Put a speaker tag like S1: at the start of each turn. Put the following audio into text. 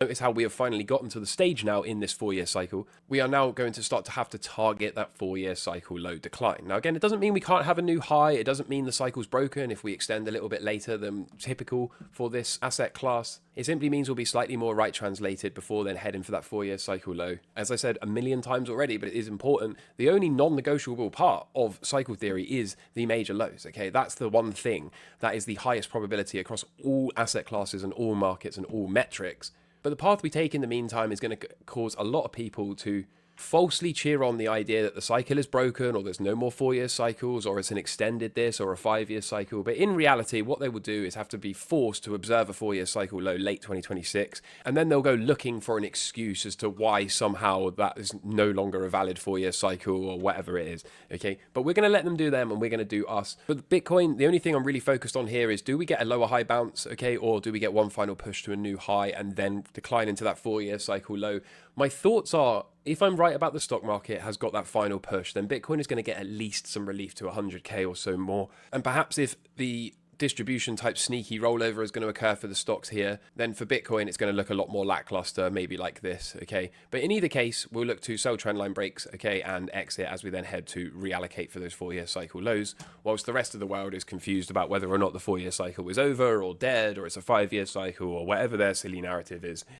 S1: Notice how we have finally gotten to the stage now in this 4-year cycle. We are now going to start to have to target that 4-year cycle low decline. Now, again, it doesn't mean we can't have a new high. It doesn't mean the cycle's broken if we extend a little bit later than typical for this asset class. It simply means we'll be slightly more right translated before then heading for that 4-year cycle low. As I said a million times already, but it is important, the only non-negotiable part of cycle theory is the major lows, okay? That's the one thing that is the highest probability across all asset classes and all markets and all metrics. But the path we take in the meantime is going to cause a lot of people to falsely cheer on the idea that the cycle is broken, or there's no more 4-year cycles, or it's an extended this or a 5-year cycle. But in reality, what they will do is have to be forced to observe a 4-year cycle low late 2026, and then they'll go looking for an excuse as to why somehow that is no longer a valid 4-year cycle or whatever it is. Okay, but we're going to let them do them and we're going to do us. But Bitcoin, the only thing I'm really focused on here is, do we get a lower high bounce, okay, or do we get one final push to a new high and then decline into that 4-year cycle low? My thoughts are, if I'm right about the stock market has got that final push, then Bitcoin is going to get at least some relief to 100k or so more. And perhaps if the distribution type sneaky rollover is going to occur for the stocks here, then for Bitcoin it's going to look a lot more lackluster, maybe like this, okay? But in either case, we'll look to sell trendline breaks, okay, and exit as we then head to reallocate for those 4-year cycle lows, whilst the rest of the world is confused about whether or not the 4-year cycle is over or dead, or it's a 5-year cycle, or whatever their silly narrative is.